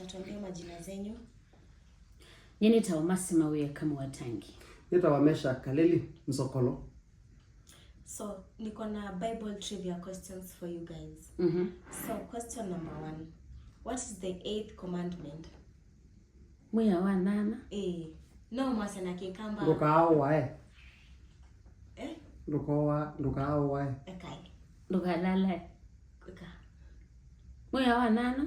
mtatuambia majina zenyu. Nyeni tawamasima we kama watangi. Nitawamesha Kaleli Msokolo. So, niko na Bible trivia questions for you guys. So, question number 1. What is the 8th commandment? Mwiao wa nana? No masana kikamba. Ndukao wae. Ndukao wae. Okay. Ndukalale. Kuka. Mwiao wa nana?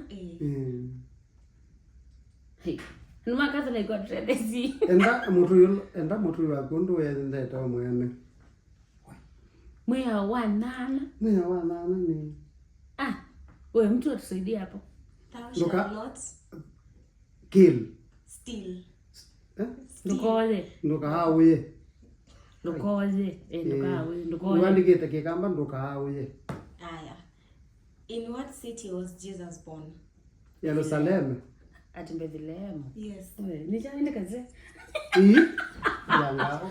Hey. Numa Catholic got redesi. Enda mutu wa kundu ya ndeta mwene. Mwiao wa nana? Mwiao wa nana ni. Wewe mtu atusaidie hapo. Thou shalt not kill. Steal. Ndukoze. Ndukahawe. Ndukoze. Ndukoze. Wandikite kikamba ndukahawe. Aya. In what city was Jesus born? Yerusalem. At Bethlehem. Yes. Nichaende kaze. Yangao.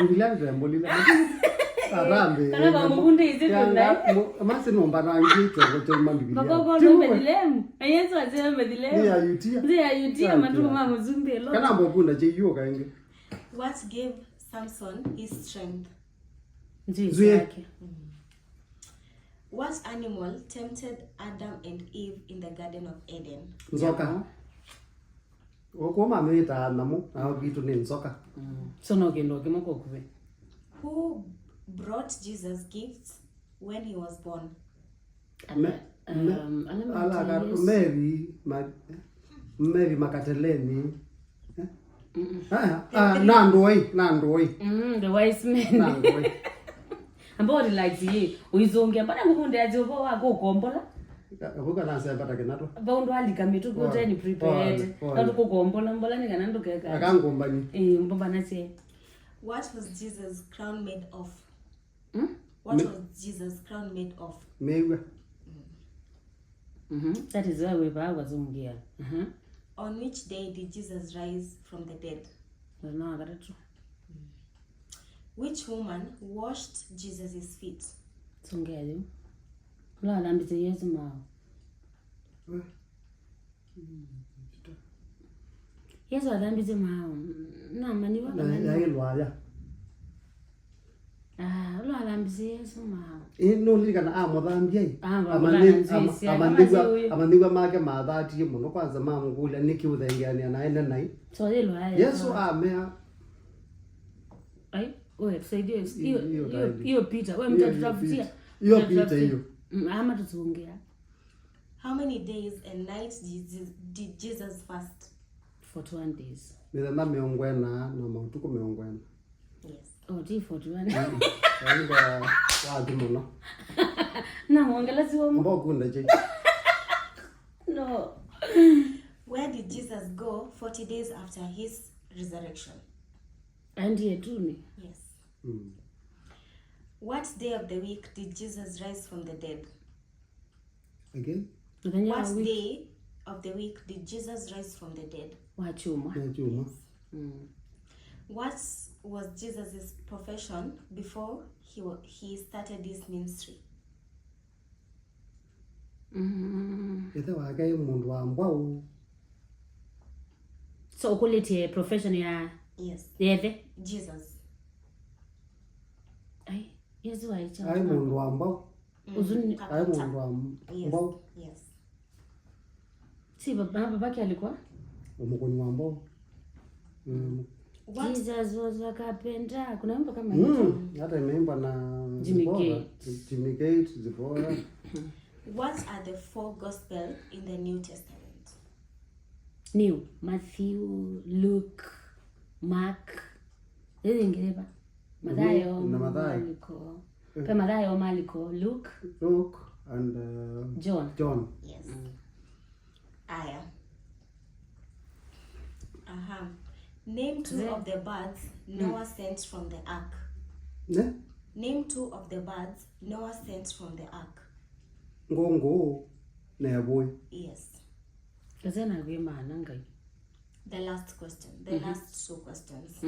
Ndilanga mbolila. Arambe. Kana bamukunde izitunda. Amase nomba nangito gote mandibili. Baba Bethlehem. Ayenzo azema Bethlehem. Nzi ayutia manduko mama mzumbe lo. Kana mbokunda je yo kaenge. What gave Samson his strength? Nzi yake. What animal tempted Adam and Eve in the Garden of Eden? Nzoka. Oko mameta namu na bitu ni nzoka. Sono gendo kimoko kuve. Who brought Jesus gifts when he was born? Mary Makateleni. Nandoi. The wise men. Nandoi. Ambao like ye uizongia mbona ngumunde ajovo wako ukombola avuka nase pata kenato baundo alika mitu kote ni prepared ndo kugombola mbola ni kana ndo keka akangomba ni mbomba nase. What was Jesus crown made of? What was Jesus crown made of? Mewe. That is why we bazungia. On which day did Jesus rise from the dead? No, that's true. Which woman washed Jesus' feet? Tungeli. La lambize Yesu mao. Yesu alambize mao. Na maniwa kana. Ya ilwaya. Lo alambize Yesu mao. No likana amodhambie. Amandigwa make madhati muno kwanza mamngula nikiudhengiania naende nai. So ilwaya. Yesu amea. Wewe tusaidie hiyo pita. Wewe mtatutafutia. Hiyo pita hiyo. Ama tutuongea. How many days and nights did Jesus fast? 41 days. Nenda meongwena na mautuko meongwena. Yes. 41. Ainda wadi muno. Na muongela siwo mo. Mbokunda je. No. Where did Jesus go 40 days after his resurrection? And here too. Yes. What day of the week did Jesus rise from the dead? Again? What day of the week did Jesus rise from the dead? Wachuma. What was Jesus' profession before he started his ministry? Ete wagai mundu wa mbao. So ukulete profession ya. Yes. Yede? Jesus. Yesu aicha. Ai mundu wa mbao. Uzuni. Ai mundu wa mbao. Yes. Si babake alikuwa? Umukoni wa mbao. Jesus was a carpenter. Kuna wimbo kama hiyo. Hata imeimba na Jimmy Gate, Zipora. What are the 4 gospel in the New Testament? New. Matthew, Luke, Mark. Hizi ngireba. Mathayo, Marko. Kwa Mathayo, Marko, Luke and John. Yes. Aya. Name 2 of the birds Noah sent from the ark. Name 2 of the birds Noah sent from the ark. Ngongo na boy. Yes. Kazana gwema nanga. The last question. The last 2 questions.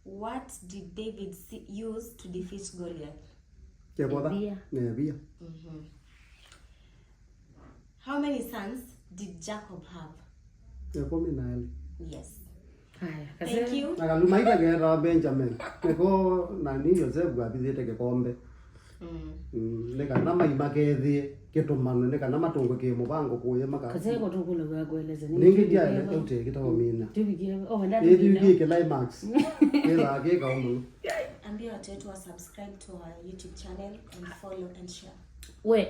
What did David use to defeat Goliath? Nebia. How many sons did Jacob have? Yakomi nali. Yes. Haya, Thank you. Nakalumaita gera Benjamin. Neko nani Joseph gabithite gikombe. Neka nama imagethi kitumano neka nama tungo ki mubango kuye maka. Kaze ko tukulu gweleza ni. Ningi dia ute kitabo mina. Tubigie ndatu. Tubigie climax. Kila ke umu. Ambia watu wetu wa subscribe to our YouTube channel and follow and share.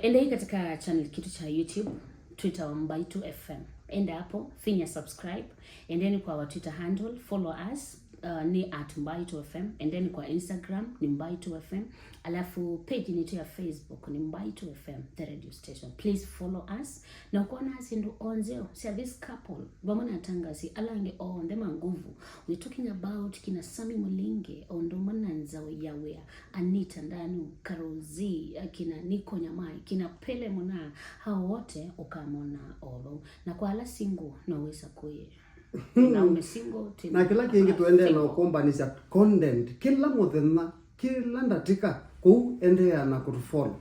Enda katika channel kitu cha YouTube, Twitter Mwiao FM. Enda hapo, finya subscribe, and then kwa our Twitter handle, follow us, ni @Mwiao FM, and then kwa Instagram ni Mwiao FM, alafu page yetu ya Facebook ni Mwiao FM, the radio station. Please follow us. Na ukona asindu onzeo, see this couple, bamana tangasi alange on them nguvu. We're talking about kina Sami Mulinge, ondo mananza yawe, Anita Ndanu, Karozi, kina Niko Nyamai, kina Pele Mona, hao wote ukamona olo. Na kwa ala single naweza kuye. Na umesingle tena. Na kila kingi tuende na ukombanisha content kila muthenya kila ndatika ku endea na kutufollow.